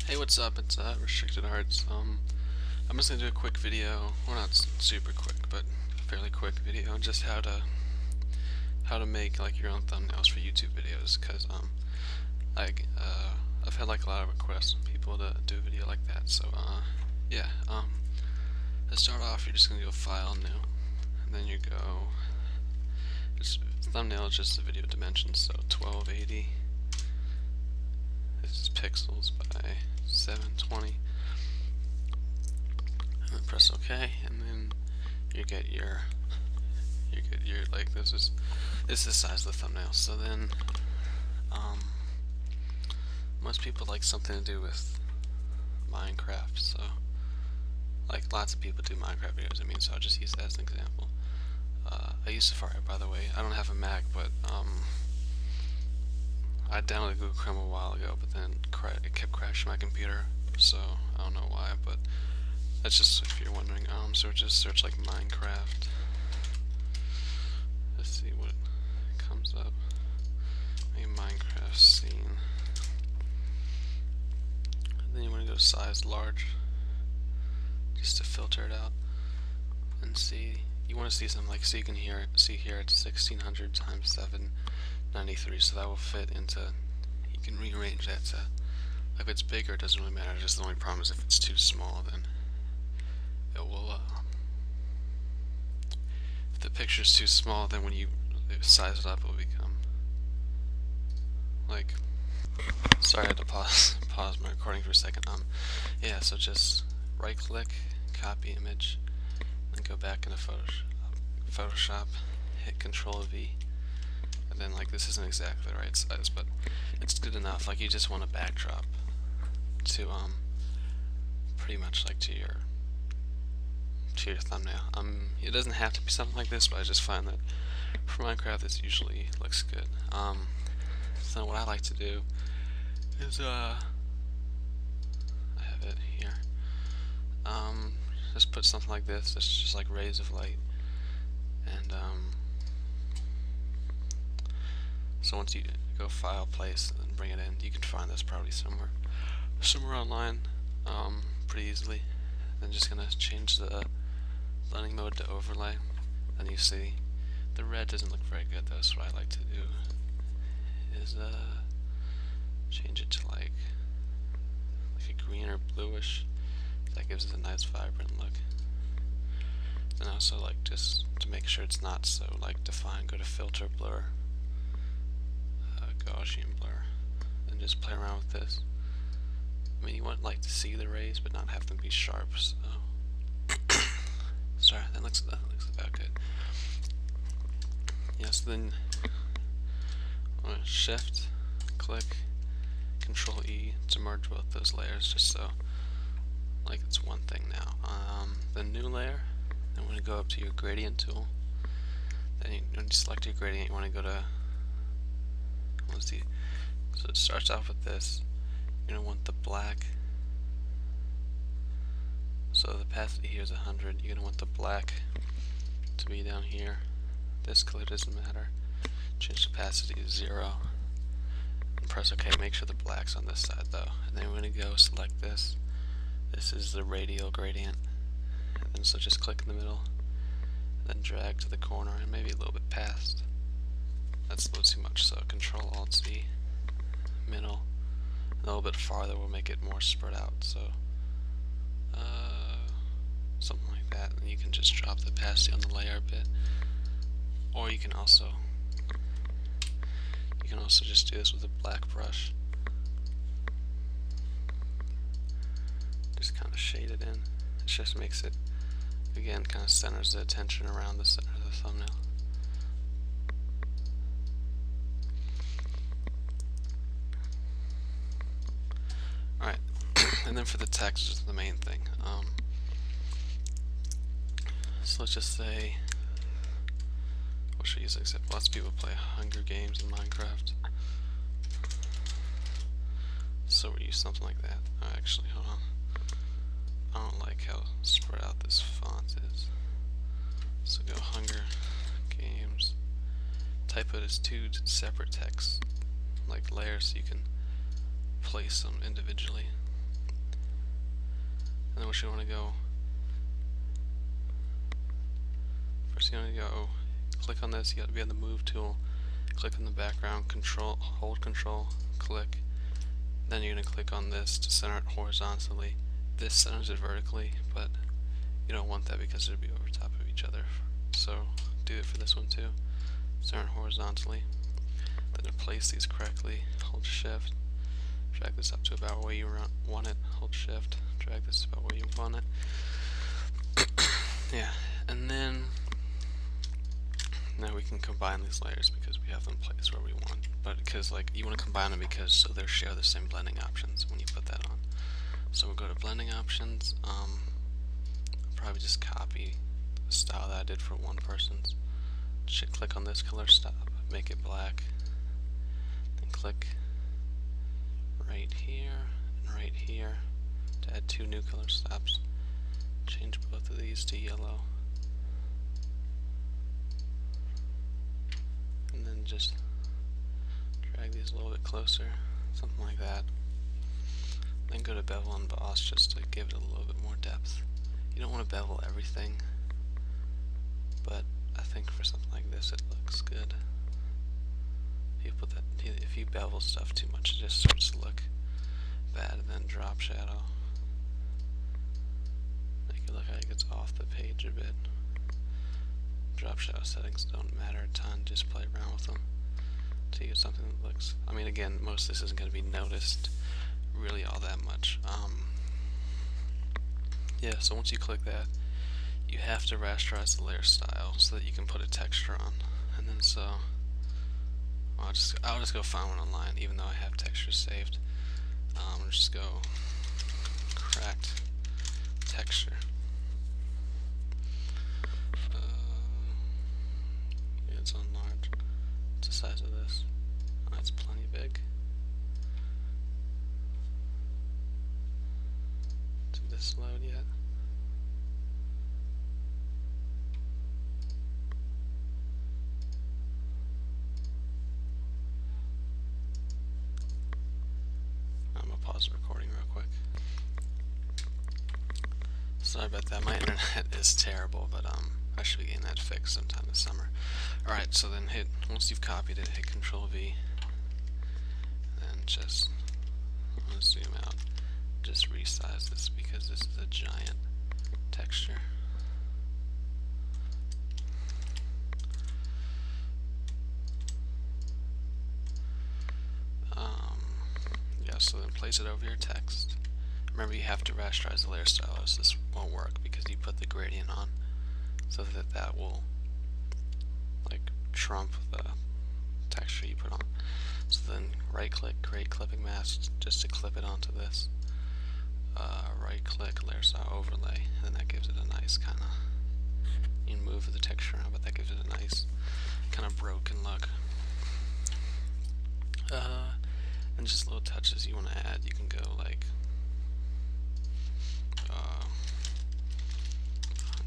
Hey, what's up? It's Restricted Arts. I'm just gonna do a quick video. Well, not super quick, but fairly quick video on just how to make like your own thumbnails for YouTube videos. Cause I I've had like a lot of requests from people to do a video like that. So yeah. To start off, you're just gonna go File, New, and then you go. Thumbnail is just the video dimensions, so 1280. This is pixels by 720. And then press OK, and then you get your like this is the size of the thumbnail. So then most people like something to do with Minecraft, so like lots of people do Minecraft videos. So I'll just use that as an example. I use Safari, by the way. I don't have a Mac, but I downloaded Google Chrome a while ago, but then it kept crashing my computer, so I don't know why, but that's just if you're wondering. So just search like Minecraft. Let's see what comes up. A Minecraft scene. And then you want to go to size large, just to filter it out, and see. You want to see something like, so you can see here it's 1600 times 793, so that will fit into. You can rearrange that to. If it's bigger, it doesn't really matter. Just the only problem is if it's too small, then it will. If the picture's too small, then when you size it up, it will become like. Sorry, I had to pause my recording for a second. Yeah. So just right-click, copy image, then go back into Photoshop, hit Control V, and then like this isn't exactly the right size, but it's good enough. Like you just want a backdrop to pretty much like to your thumbnail. It doesn't have to be something like this, but I just find that for Minecraft this usually looks good. So what I like to do is I have it here. Just put something like this. It's just like rays of light, and so once you go File, Place, and bring it in, you can find this probably somewhere online, pretty easily. Then just gonna change the blending mode to overlay, and you see the red doesn't look very good though. So what I like to do is change it to like a green or bluish. That gives it a nice vibrant look. And also like just to make sure it's not so like defined, go to Filter, Blur, Gaussian blur, and just play around with this. You want like to see the rays, but not have them be sharp. So sorry, that looks about good. Yes, then Shift, click, Control E to merge both those layers, just so like it's one thing now. The new layer, then we're going to go up to your gradient tool. Then when you select your gradient, you want to go to, let's see, so it starts off with this. You're going to want the black, so the opacity here is 100. You're going to want the black to be down here. This color doesn't matter. Change the opacity to 0 and press OK. Make sure the black's on this side though, and then we're going to go select this. This is the radial gradient, and then so just click in the middle, and then drag to the corner and maybe a little bit past. That's a little too much, so Control Alt Z, middle, and a little bit farther will make it more spread out. So something like that, and you can just drop the opacity on the layer a bit, or you can also just do this with a black brush. Just kind of shade it in. It just makes it, again, kind of centers the attention around the center of the thumbnail. Alright, and then for the text is the main thing. So let's just say, what should I use except lots of people play Hunger Games in Minecraft. So we use something like that. Oh, actually, hold on. I don't like how spread out this font is. So go Hunger Games. Type it as two separate texts, like layers, so you can place them individually. then what you want to go, first you want to go click on this. You got to be on the move tool, click on the background, hold control, click, then you're going to click on this to center it horizontally. This centers it vertically, but you don't want that because it'll be over top of each other. So do it for this one too. Center it horizontally. Then to place these correctly, hold shift, drag this up to about where you want it, hold shift, drag this about where you want it. Yeah, and then now we can combine these layers because we have them placed where we want. But because like you want to combine them because so they share the same blending options when you put that on. So we'll go to blending options. I'll probably just copy the style that I did for one person's. Click on this color stop, make it black, then click right here and right here to add 2 new color stops. Change both of these to yellow, and then just drag these a little bit closer, something like that. Then go to bevel and emboss just to give it a little bit more depth. You don't want to bevel everything, but I think for something like this it looks good. If you bevel stuff too much, it just starts to look bad. And then drop shadow, make it look like it's off the page a bit. Drop shadow settings don't matter a ton, just play around with them till you get something that looks, I mean again, most of this isn't going to be noticed really all that much. Yeah, so once you click that, you have to rasterize the layer style so that you can put a texture on. And then so I'll just go find one online, even though I have textures saved. I'll just go cracked texture. Yeah, it's on large. What's the size of this? Oh, that's plenty big. Did this load yet? Pause the recording real quick. Sorry about that, my internet is terrible, but I should be getting that fixed sometime this summer. Alright, so then once you've copied it, hit Control V, then just, I'm going to zoom out, just resize this because this is a giant texture. So then place it over your text. Remember, you have to rasterize the layer style, else this won't work because you put the gradient on, so that will like trump the texture you put on. So then right click, create clipping mask just to clip it onto this. Right click, layer style overlay, and that gives it a nice kind of, you can move the texture around, but that gives it a nice kind of broken look. And just little touches you want to add, you can go like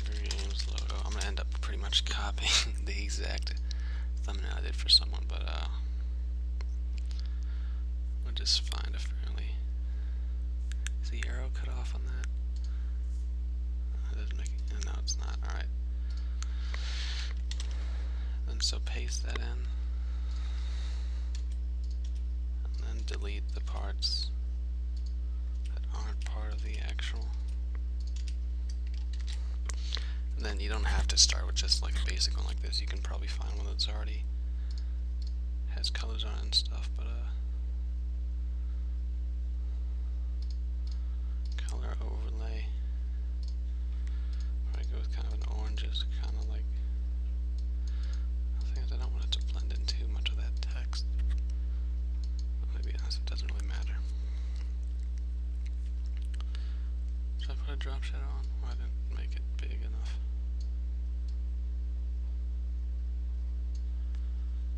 Hunger Games logo. I'm going to end up pretty much copying the exact thumbnail I did for someone, but we'll just find a fairly... Is the arrow cut off on that? It doesn't make it, no, it's not. Alright. Then so paste that in. Delete the parts that aren't part of the actual. And then you don't have to start with just like a basic one like this. You can probably find one that's already has colors on it and stuff, but color overlay. I go with kind of an oranges, kind of like, the thing is I don't want it to blend in too much of that text. It doesn't really matter. Should I put a drop shadow on? Well, I didn't make it big enough.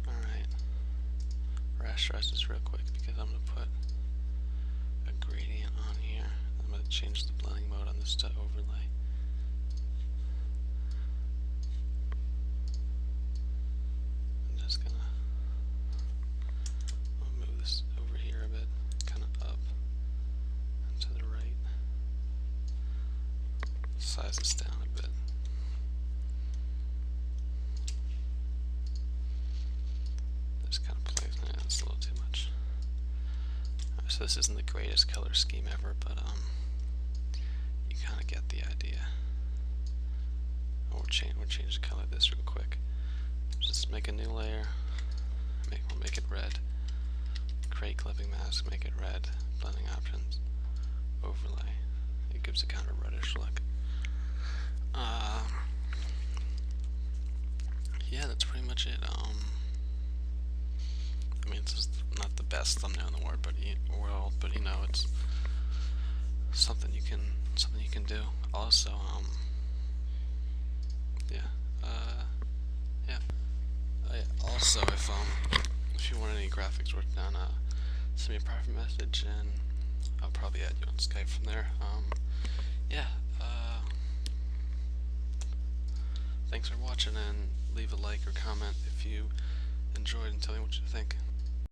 Alright. Rasterize this real quick because I'm going to put a gradient on here. I'm going to change the blending mode on this to overlay. I'm just going to move this over here a bit, kind of up and to the right. size this down a bit. Just kind of plays. Yeah, that's a little too much. Right, so this isn't the greatest color scheme ever, but you kind of get the idea. We'll change the color of this real quick. Just make a new layer. We'll make it red. Create clipping mask. Make it red. Blending options. Overlay. It gives a kind of reddish look. Yeah, that's pretty much it. I mean, it's just not the best thumbnail in the world, but you know, it's something you can do. Also, also, if you want any graphics worked on, send me a private message, and I'll probably add you on Skype from there. Yeah. Thanks for watching, and leave a like or comment if you enjoyed, and tell me what you think.